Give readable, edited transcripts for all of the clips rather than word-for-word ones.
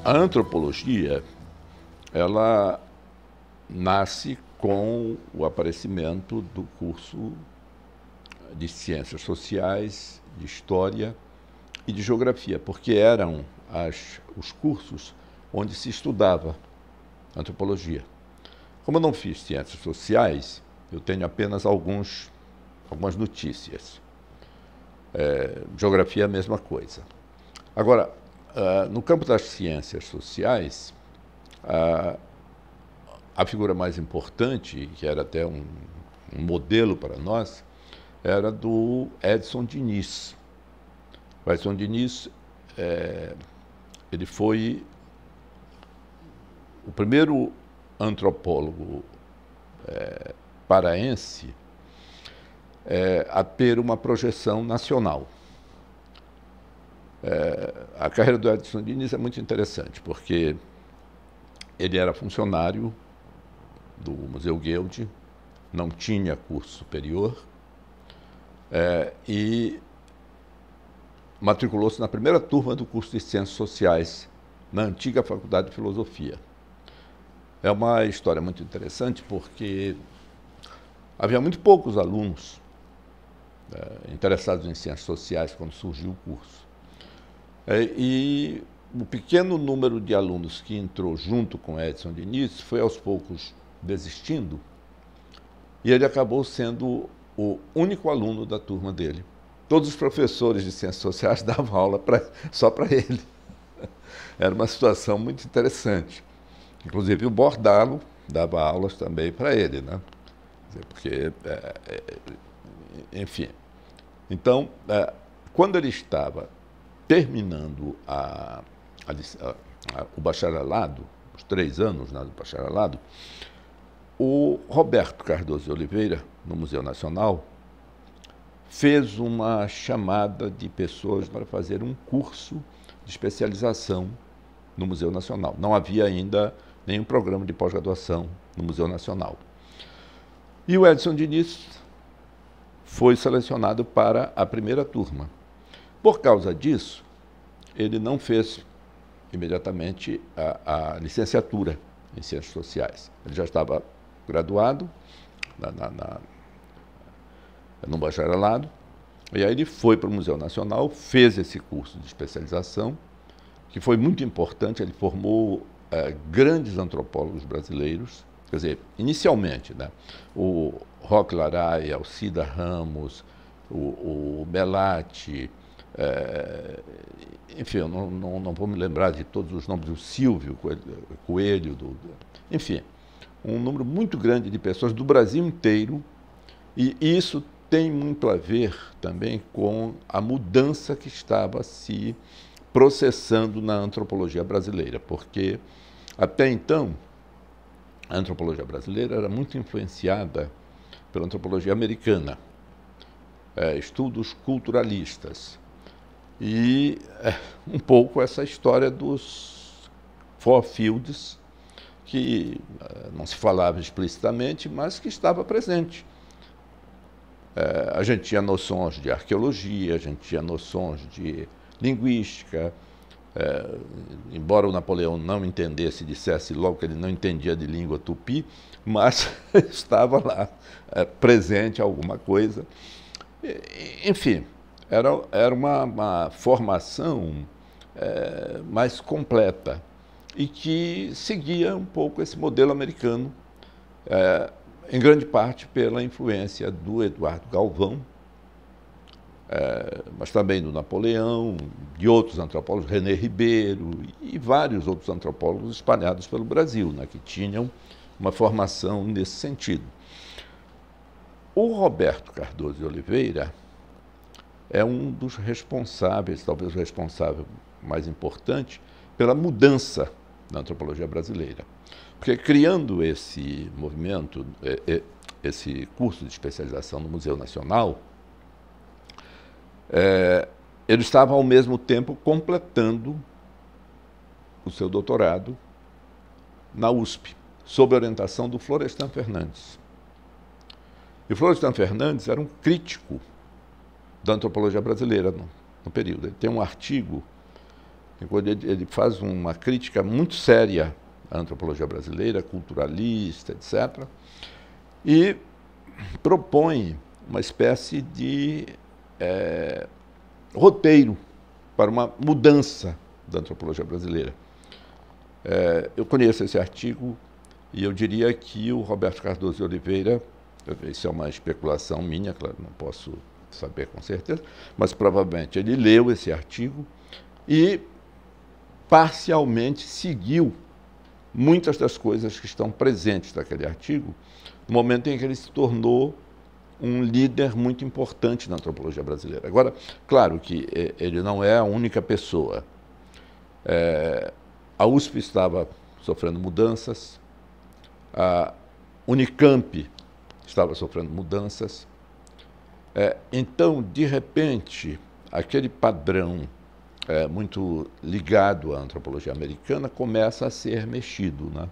A antropologia, ela nasce com o aparecimento do curso de Ciências Sociais, de História e de Geografia, porque eram os cursos onde se estudava antropologia. Como eu não fiz Ciências Sociais, eu tenho apenas algumas notícias. Geografia é a mesma coisa. Agora, no campo das ciências sociais, a figura mais importante, que era até um modelo para nós, era do Edson Diniz. O Edson Diniz, ele foi o primeiro antropólogo paraense a ter uma projeção nacional. A carreira do Edson Diniz é muito interessante, porque ele era funcionário do Museu Guild, não tinha curso superior, e matriculou-se na primeira turma do curso de Ciências Sociais, na antiga Faculdade de Filosofia. É uma história muito interessante, porque havia muito poucos alunos interessados em Ciências Sociais quando surgiu o curso. E o pequeno número de alunos que entrou junto com Edson Diniz foi aos poucos desistindo, e ele acabou sendo o único aluno da turma dele. Todos os professores de Ciências Sociais davam aula só para ele. Era uma situação muito interessante. Inclusive o Bordalo dava aulas também para ele, né? Porque, enfim. Então, quando ele estava terminando o bacharelado, os 3 anos, né, do bacharelado, o Roberto Cardoso de Oliveira, no Museu Nacional, fez uma chamada de pessoas para fazer um curso de especialização no Museu Nacional. Não havia ainda nenhum programa de pós-graduação no Museu Nacional. E o Edson Diniz foi selecionado para a primeira turma. Por causa disso, ele não fez imediatamente a licenciatura em Ciências Sociais. Ele já estava graduado no bacharelado, e aí ele foi para o Museu Nacional, fez esse curso de especialização, que foi muito importante. Ele formou grandes antropólogos brasileiros, quer dizer, inicialmente, né, o Roque Laraia, Alcida Ramos, o Belatti, enfim, eu não vou me lembrar de todos os nomes, do Silvio Coelho, enfim, um número muito grande de pessoas do Brasil inteiro, e isso tem muito a ver também com a mudança que estava se processando na antropologia brasileira, porque até então a antropologia brasileira era muito influenciada pela antropologia americana, estudos culturalistas, e um pouco essa história dos four fields, que não se falava explicitamente, mas que estava presente. A gente tinha noções de arqueologia, a gente tinha noções de linguística, embora o Napoleão não entendesse, dissesse logo que ele não entendia de língua tupi, mas estava lá presente alguma coisa. Enfim, era uma formação mais completa e que seguia um pouco esse modelo americano, em grande parte pela influência do Eduardo Galvão, mas também do Napoleão, de outros antropólogos, René Ribeiro e vários outros antropólogos espalhados pelo Brasil, né, que tinham uma formação nesse sentido. O Roberto Cardoso de Oliveira é um dos responsáveis, talvez o responsável mais importante, pela mudança na antropologia brasileira. Porque criando esse movimento, esse curso de especialização no Museu Nacional, ele estava ao mesmo tempo completando o seu doutorado na USP, sob a orientação do Florestan Fernandes. E o Florestan Fernandes era um crítico da antropologia brasileira no período. Ele tem um artigo quando ele faz uma crítica muito séria à antropologia brasileira, culturalista, etc., e propõe uma espécie de roteiro para uma mudança da antropologia brasileira. Eu conheço esse artigo e eu diria que o Roberto Cardoso de Oliveira, isso é uma especulação minha, claro, não posso saber com certeza, mas provavelmente ele leu esse artigo e parcialmente seguiu muitas das coisas que estão presentes naquele artigo, no momento em que ele se tornou um líder muito importante na antropologia brasileira. Agora, claro que ele não é a única pessoa. A USP estava sofrendo mudanças, a Unicamp estava sofrendo mudanças. Então, de repente, aquele padrão muito ligado à antropologia americana começa a ser mexido, né?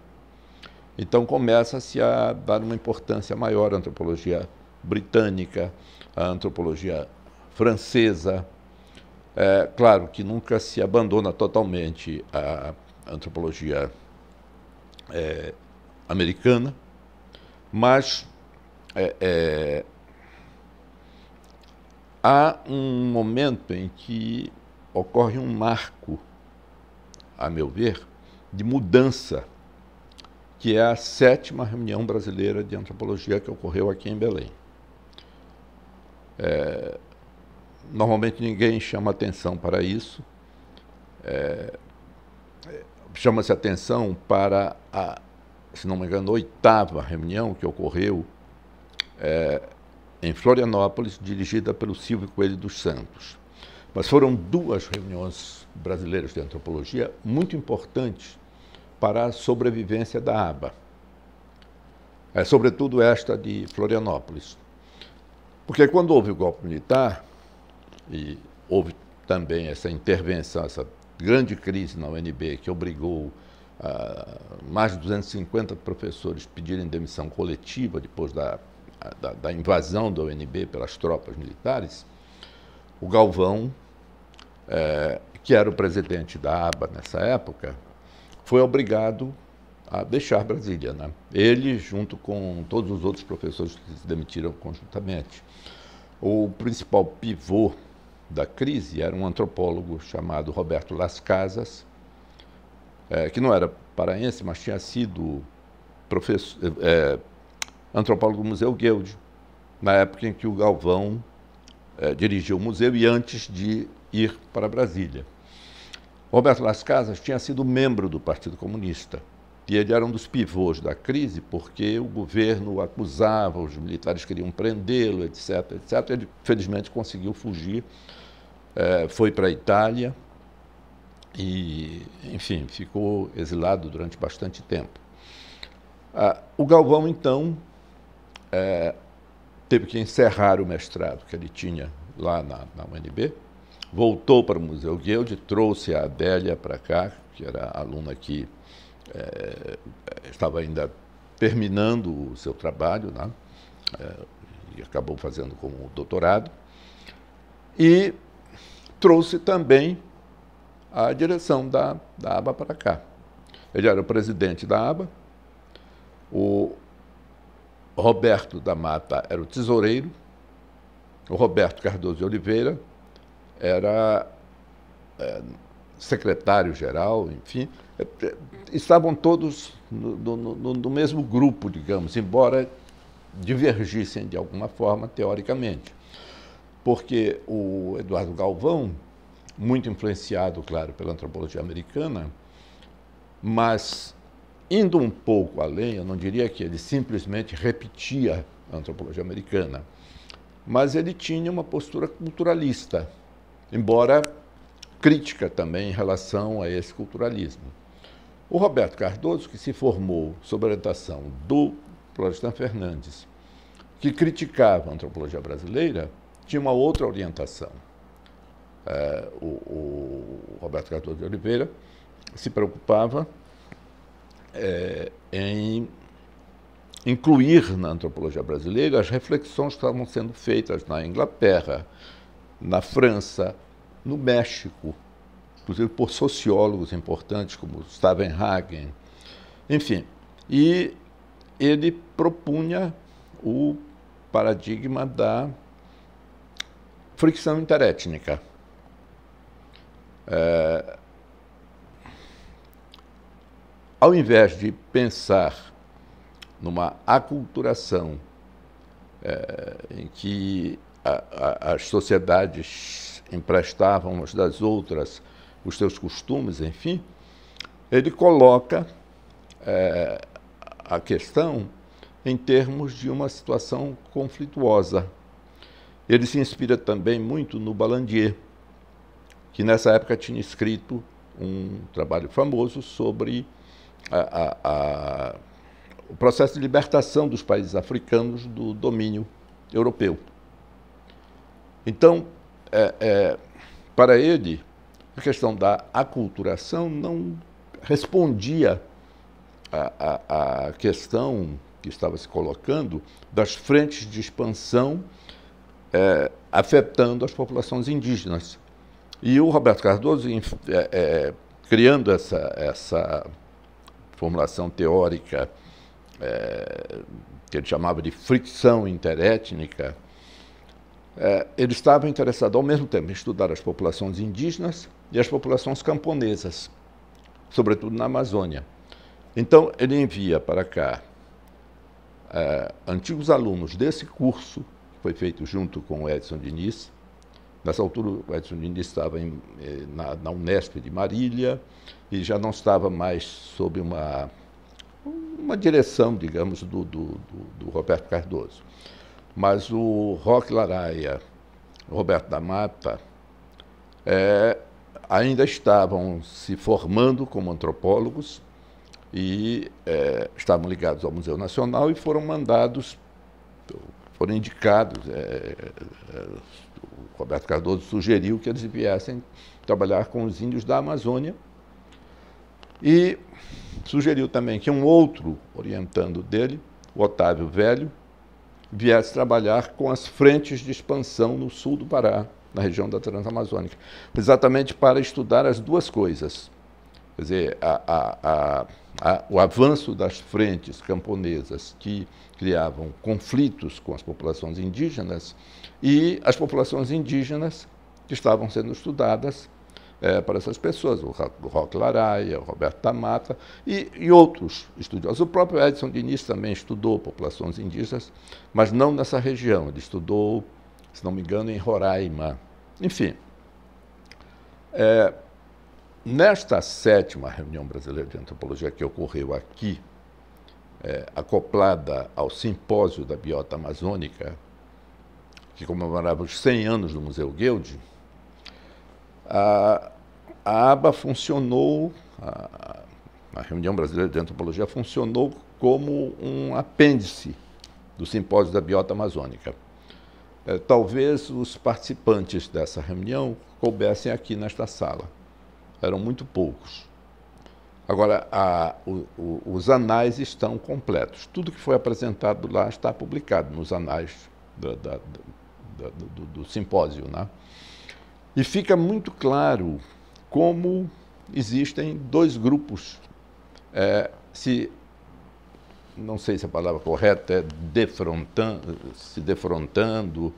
Então começa-se a dar uma importância maior à antropologia britânica, à antropologia francesa. Claro que nunca se abandona totalmente a antropologia americana, mas há um momento em que ocorre um marco, a meu ver, de mudança, que é a 7ª reunião brasileira de antropologia que ocorreu aqui em Belém. Normalmente ninguém chama atenção para isso. Chama-se atenção para a, se não me engano, 8ª reunião que ocorreu em Florianópolis, dirigida pelo Silvio Coelho dos Santos. Mas foram 2 reuniões brasileiras de antropologia muito importantes para a sobrevivência da aba. Sobretudo esta de Florianópolis. Porque quando houve o golpe militar, e houve também essa intervenção, essa grande crise na UNB, que obrigou mais de 250 professores a pedirem demissão coletiva depois da invasão da UNB pelas tropas militares, o Galvão, que era o presidente da aba nessa época, foi obrigado a deixar Brasília, né? Ele, junto com todos os outros professores que se demitiram conjuntamente. O principal pivô da crise era um antropólogo chamado Roberto Las Casas, que não era paraense, mas tinha sido antropólogo do Museu Guild, na época em que o Galvão dirigiu o museu e antes de ir para Brasília. Roberto Las Casas tinha sido membro do Partido Comunista e ele era um dos pivôs da crise porque o governo o acusava, os militares queriam prendê-lo, etc, etc. Ele, felizmente, conseguiu fugir, foi para a Itália e, enfim, ficou exilado durante bastante tempo. O Galvão, então, teve que encerrar o mestrado que ele tinha lá na UNB, voltou para o Museu Guild, trouxe a Adélia para cá, que era a aluna que estava ainda terminando o seu trabalho, né? E acabou fazendo como doutorado, e trouxe também a direção da aba para cá. Ele era o presidente da aba, o Roberto da Mata era o tesoureiro, o Roberto Cardoso de Oliveira era secretário-geral, enfim, estavam todos no mesmo grupo, digamos, embora divergissem de alguma forma, teoricamente. Porque o Eduardo Galvão, muito influenciado, claro, pela antropologia americana, mas indo um pouco além, eu não diria que ele simplesmente repetia a antropologia americana, mas ele tinha uma postura culturalista, embora crítica também em relação a esse culturalismo. O Roberto Cardoso, que se formou sob a orientação do Florestan Fernandes, que criticava a antropologia brasileira, tinha uma outra orientação. O Roberto Cardoso de Oliveira se preocupava em incluir na antropologia brasileira as reflexões que estavam sendo feitas na Inglaterra, na França, no México, inclusive por sociólogos importantes como Stavenhagen, enfim. E ele propunha o paradigma da fricção interétnica. Ao invés de pensar numa aculturação em que as sociedades emprestavam umas das outras os seus costumes, enfim, ele coloca a questão em termos de uma situação conflituosa. Ele se inspira também muito no Balandier, que nessa época tinha escrito um trabalho famoso sobre o processo de libertação dos países africanos do domínio europeu. Então, para ele, a questão da aculturação não respondia à questão que estava se colocando das frentes de expansão afetando as populações indígenas. E o Roberto Cardoso, criando essa formulação teórica que ele chamava de fricção interétnica, ele estava interessado ao mesmo tempo em estudar as populações indígenas e as populações camponesas, sobretudo na Amazônia. Então, ele envia para cá antigos alunos desse curso, que foi feito junto com o Edson Diniz. Nessa altura, o Edson Diniz estava na Unesp de Marília e já não estava mais sob uma direção, digamos, do Roberto Cardoso. Mas o Roque Laraia, o Roberto da Mata, ainda estavam se formando como antropólogos e estavam ligados ao Museu Nacional e foram indicados. O Roberto Cardoso sugeriu que eles viessem trabalhar com os índios da Amazônia e sugeriu também que um outro orientando dele, o Otávio Velho, viesse trabalhar com as frentes de expansão no sul do Pará, na região da Transamazônica, exatamente para estudar as duas coisas. Quer dizer, o avanço das frentes camponesas que criavam conflitos com as populações indígenas e as populações indígenas que estavam sendo estudadas para essas pessoas, o Roque Laraia, o Roberto da Mata e outros estudiosos. O próprio Edson Diniz também estudou populações indígenas, mas não nessa região. Ele estudou, se não me engano, em Roraima. Enfim, nesta 7ª reunião brasileira de antropologia que ocorreu aqui, acoplada ao simpósio da biota amazônica, que comemorava os 100 anos do Museu Guild, a ABA funcionou, a Reunião Brasileira de Antropologia funcionou como um apêndice do Simpósio da Biota Amazônica. Talvez os participantes dessa reunião coubessem aqui nesta sala. Eram muito poucos. Agora, os anais estão completos. Tudo que foi apresentado lá está publicado nos anais do simpósio, né? E fica muito claro como existem dois grupos, não sei se a palavra correta é se defrontando,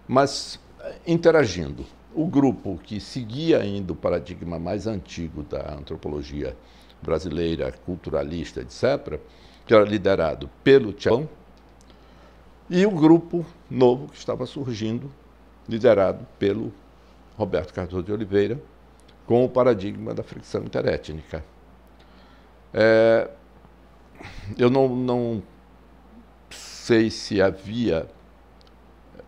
mas interagindo. O grupo que seguia ainda o paradigma mais antigo da antropologia brasileira, culturalista, etc., que era liderado pelo Tchabão, e o grupo novo que estava surgindo, liderado pelo Roberto Cardoso de Oliveira, com o paradigma da fricção interétnica. Eu não sei se havia,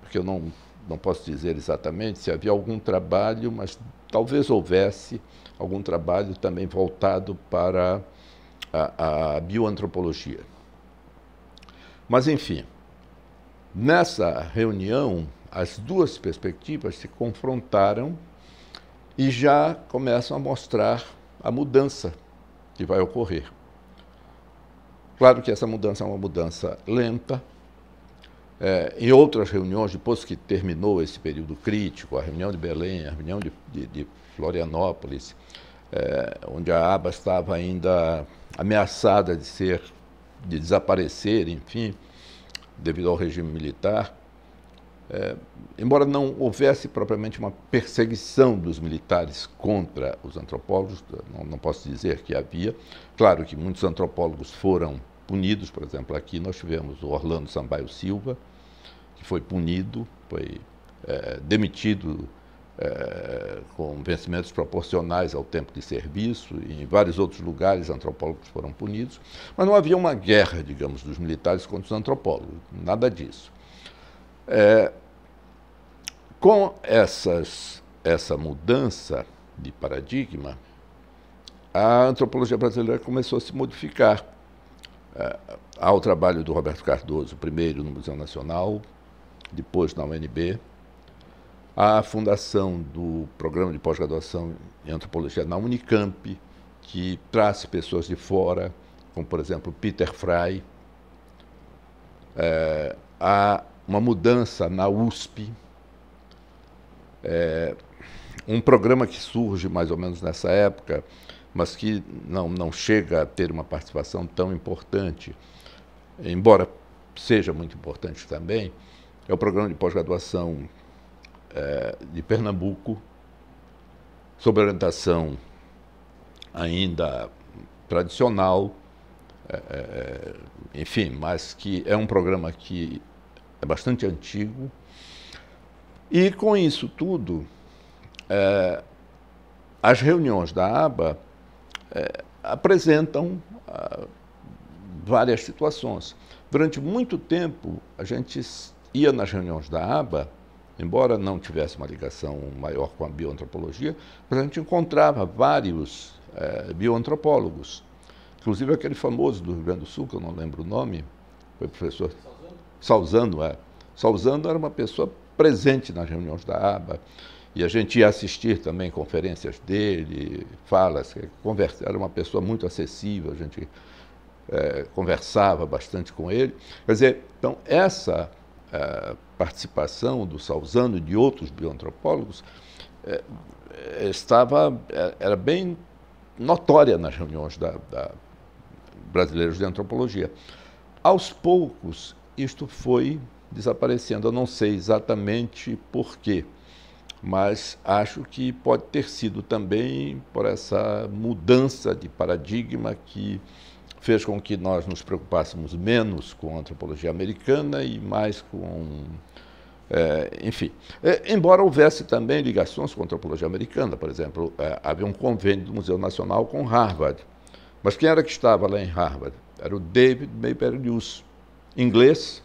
porque eu não posso dizer exatamente se havia algum trabalho, mas talvez houvesse algum trabalho também voltado para a bioantropologia. Mas, enfim, nessa reunião, as duas perspectivas se confrontaram e já começam a mostrar a mudança que vai ocorrer. Claro que essa mudança é uma mudança lenta, Em outras reuniões, depois que terminou esse período crítico, a reunião de Belém, a reunião de Florianópolis, onde a aba estava ainda ameaçada de desaparecer, enfim, devido ao regime militar, embora não houvesse propriamente uma perseguição dos militares contra os antropólogos, não posso dizer que havia. Claro que muitos antropólogos foram punidos, por exemplo, aqui nós tivemos o Orlando Sampaio Silva, que foi punido, foi demitido com vencimentos proporcionais ao tempo de serviço, e em vários outros lugares antropólogos foram punidos, mas não havia uma guerra, digamos, dos militares contra os antropólogos, nada disso. Com essa mudança de paradigma, a antropologia brasileira começou a se modificar. Há o trabalho do Roberto Cardoso, primeiro no Museu Nacional, depois na UNB, a fundação do programa de pós-graduação em antropologia na Unicamp, que traz pessoas de fora, como, por exemplo, Peter Frey. Há uma mudança na USP, um programa que surge mais ou menos nessa época, mas que não chega a ter uma participação tão importante, embora seja muito importante também, é o programa de pós-graduação de Pernambuco, sob orientação ainda tradicional, enfim, mas que é um programa que é bastante antigo. E com isso tudo, as reuniões da aba apresentam várias situações. Durante muito tempo, a gente ia nas reuniões da aba, embora não tivesse uma ligação maior com a bioantropologia, mas a gente encontrava vários bioantropólogos, inclusive aquele famoso do Rio Grande do Sul, que eu não lembro o nome, foi o professor Salzano. Salzano era uma pessoa presente nas reuniões da aba, e a gente ia assistir também conferências dele, falas, era uma pessoa muito acessível, a gente conversava bastante com ele. Quer dizer, então, essa participação do Salzano e de outros bioantropólogos era bem notória nas reuniões brasileiras de antropologia. Aos poucos, isto foi desaparecendo. Eu não sei exatamente por quê, mas acho que pode ter sido também por essa mudança de paradigma que fez com que nós nos preocupássemos menos com a antropologia americana e mais com... enfim, embora houvesse também ligações com a antropologia americana. Por exemplo, havia um convênio do Museu Nacional com Harvard, mas quem era que estava lá em Harvard? Era o David Mayper-Lewis, inglês,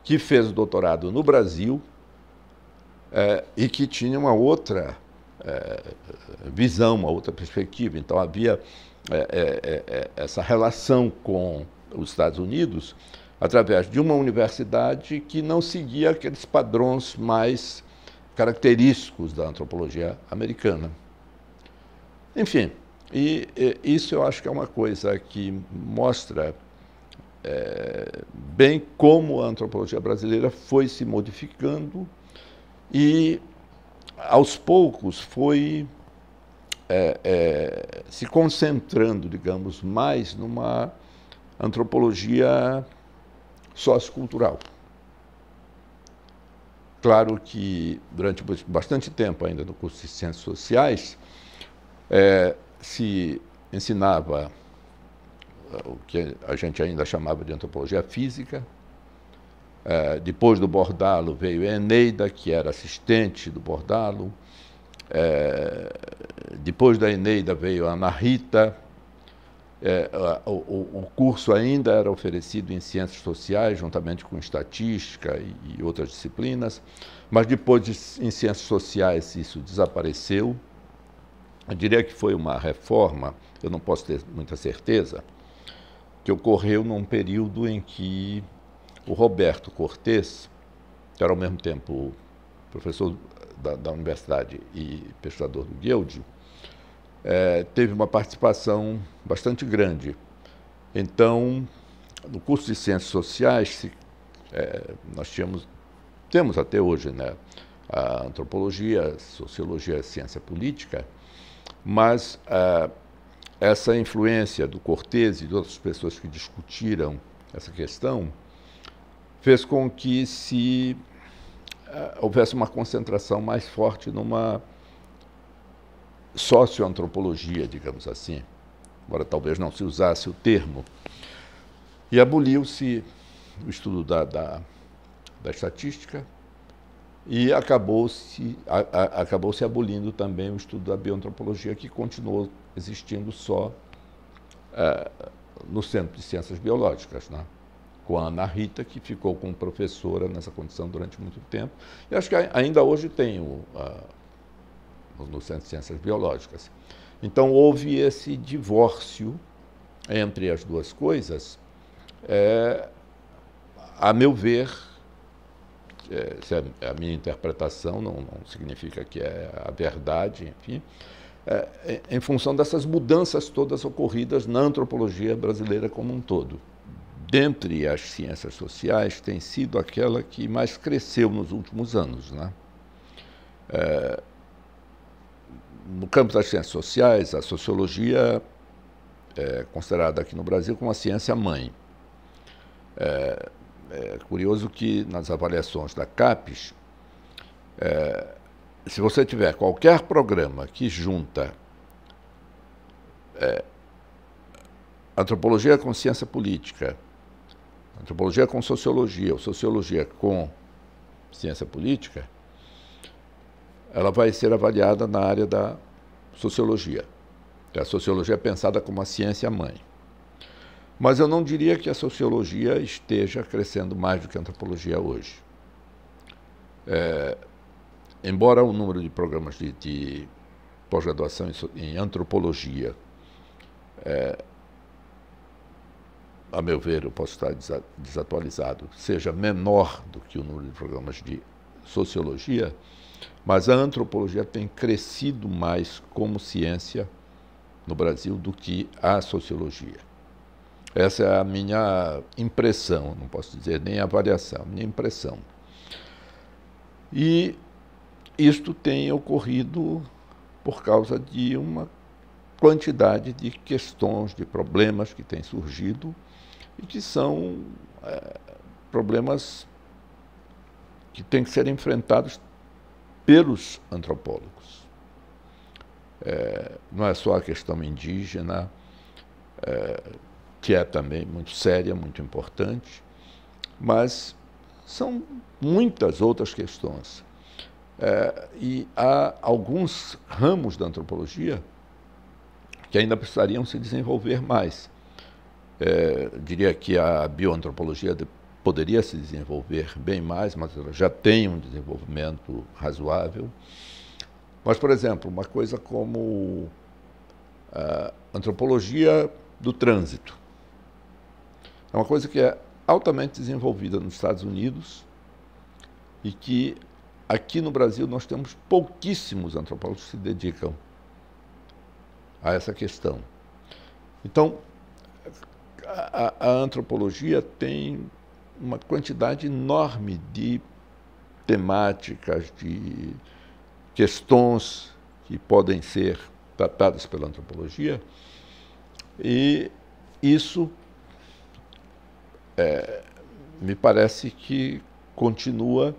que fez o doutorado no Brasil e que tinha uma outra visão, uma outra perspectiva. Então havia essa relação com os Estados Unidos através de uma universidade que não seguia aqueles padrões mais característicos da antropologia americana. Enfim, isso eu acho que é uma coisa que mostra bem como a antropologia brasileira foi se modificando e, aos poucos, foi se concentrando, digamos, mais numa antropologia sociocultural. Claro que, durante bastante tempo ainda no curso de Ciências Sociais, se ensinava o que a gente ainda chamava de antropologia física. Depois do Bordalo veio a Eneida, que era assistente do Bordalo. Depois da Eneida veio a Ana Rita. O curso ainda era oferecido em Ciências Sociais, juntamente com Estatística e outras disciplinas, mas depois em Ciências Sociais isso desapareceu. Eu diria que foi uma reforma, eu não posso ter muita certeza, que ocorreu num período em que o Roberto Cortes, que era ao mesmo tempo professor da universidade e pesquisador do Guild, teve uma participação bastante grande. Então, no curso de Ciências Sociais se nós temos até hoje, né, a antropologia, a sociologia, a ciência política, mas essa influência do Cortez e de outras pessoas que discutiram essa questão fez com que houvesse uma concentração mais forte numa socioantropologia, digamos assim, embora talvez não se usasse o termo, e aboliu-se o estudo da estatística e acabou-se abolindo também o estudo da bioantropologia, que continuou existindo só no Centro de Ciências Biológicas, né? Com a Ana Rita, que ficou como professora nessa condição durante muito tempo. E acho que ainda hoje tem no Centro de Ciências Biológicas. Então, houve esse divórcio entre as duas coisas. A meu ver, se a minha interpretação não significa que é a verdade, enfim, em função dessas mudanças todas ocorridas na antropologia brasileira como um todo. Dentre as ciências sociais, tem sido aquela que mais cresceu nos últimos anos, né? No campo das ciências sociais, a sociologia é considerada aqui no Brasil como a ciência-mãe. É curioso que nas avaliações da CAPES, se você tiver qualquer programa que junta antropologia com ciência política, antropologia com sociologia, ou sociologia com ciência política, ela vai ser avaliada na área da sociologia. A sociologia é pensada como a ciência-mãe. Mas eu não diria que a sociologia esteja crescendo mais do que a antropologia hoje. Embora o número de programas de pós-graduação em antropologia, a meu ver, eu posso estar desatualizado, seja menor do que o número de programas de sociologia, mas a antropologia tem crescido mais como ciência no Brasil do que a sociologia. Essa é a minha impressão, não posso dizer nem avaliação, minha impressão. E isto tem ocorrido por causa de uma quantidade de questões, de problemas que têm surgido e que são problemas que têm que ser enfrentados pelos antropólogos. Não é só a questão indígena, que é também muito séria, muito importante, mas são muitas outras questões. E há alguns ramos da antropologia que ainda precisariam se desenvolver mais. Diria que a bioantropologia poderia se desenvolver bem mais, mas ela já tem um desenvolvimento razoável. Mas, por exemplo, uma coisa como a antropologia do trânsito é uma coisa que é altamente desenvolvida nos Estados Unidos e que aqui no Brasil nós temos pouquíssimos antropólogos que se dedicam a essa questão. Então, a antropologia tem uma quantidade enorme de temáticas, de questões que podem ser tratadas pela antropologia, e isso me parece que continua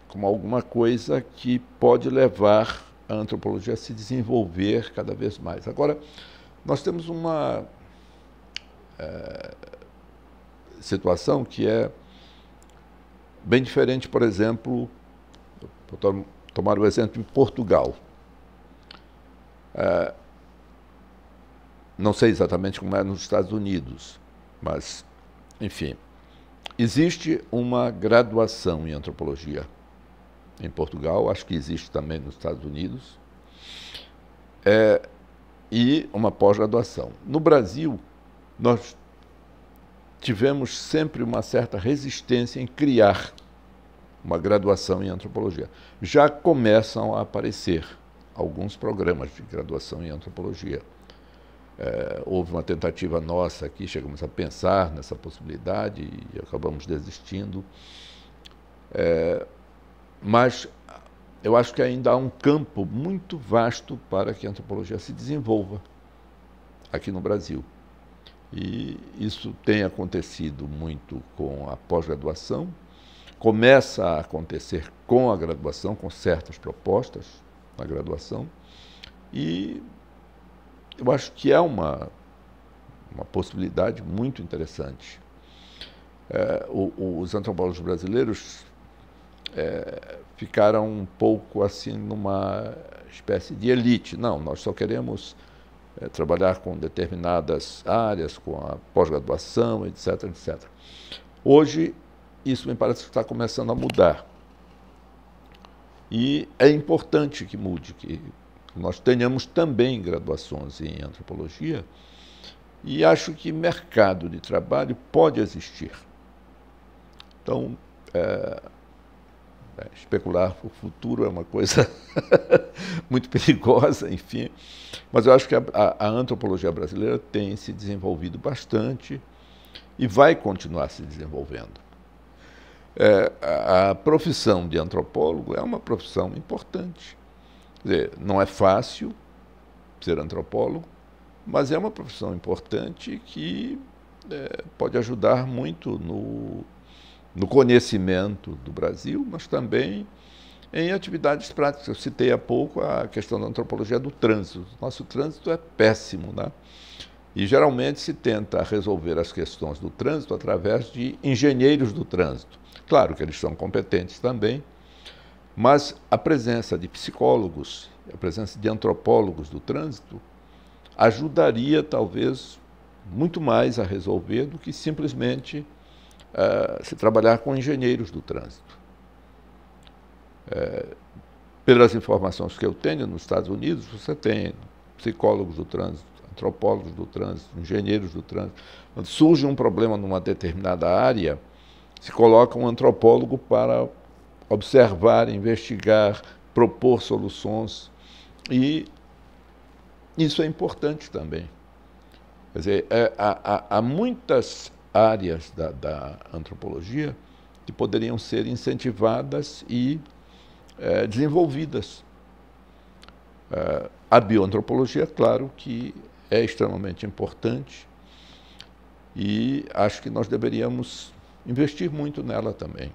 como alguma coisa que pode levar a antropologia a se desenvolver cada vez mais. Agora, nós temos uma situação que é bem diferente, por exemplo, vou tomar o exemplo de Portugal. Não sei exatamente como é nos Estados Unidos, mas, enfim, existe uma graduação em antropologia em Portugal, acho que existe também nos Estados Unidos, e uma pós-graduação. No Brasil, nós tivemos sempre uma certa resistência em criar uma graduação em antropologia. Já começam a aparecer alguns programas de graduação em antropologia. Houve uma tentativa nossa aqui, chegamos a pensar nessa possibilidade e acabamos desistindo. Mas eu acho que ainda há um campo muito vasto para que a antropologia se desenvolva aqui no Brasil. E isso tem acontecido muito com a pós-graduação, começa a acontecer com a graduação, com certas propostas na graduação, e eu acho que é uma possibilidade muito interessante. Os antropólogos brasileiros ficaram um pouco assim numa espécie de elite. Não, nós só queremos trabalhar com determinadas áreas, com a pós-graduação, etc, etc. Hoje, isso me parece que está começando a mudar. E é importante que mude, que nós tenhamos também graduações em antropologia, e acho que mercado de trabalho pode existir. Então, especular o futuro é uma coisa muito perigosa, enfim, mas eu acho que a antropologia brasileira tem se desenvolvido bastante e vai continuar se desenvolvendo. A profissão de antropólogo é uma profissão importante. Quer dizer, não é fácil ser antropólogo, mas é uma profissão importante que pode ajudar muito no conhecimento do Brasil, mas também em atividades práticas. Eu citei há pouco a questão da antropologia do trânsito. Nosso trânsito é péssimo, né? E geralmente se tenta resolver as questões do trânsito através de engenheiros do trânsito. Claro que eles são competentes também, mas a presença de psicólogos, a presença de antropólogos do trânsito ajudaria talvez muito mais a resolver do que simplesmente se trabalhar com engenheiros do trânsito. Pelas informações que eu tenho, nos Estados Unidos, você tem psicólogos do trânsito, antropólogos do trânsito, engenheiros do trânsito. Quando surge um problema numa determinada área, se coloca um antropólogo para observar, investigar, propor soluções, e isso é importante também. Quer dizer, há muitas áreas da antropologia que poderiam ser incentivadas e desenvolvidas. A bioantropologia, claro, que é extremamente importante e acho que nós deveríamos investir muito nela também.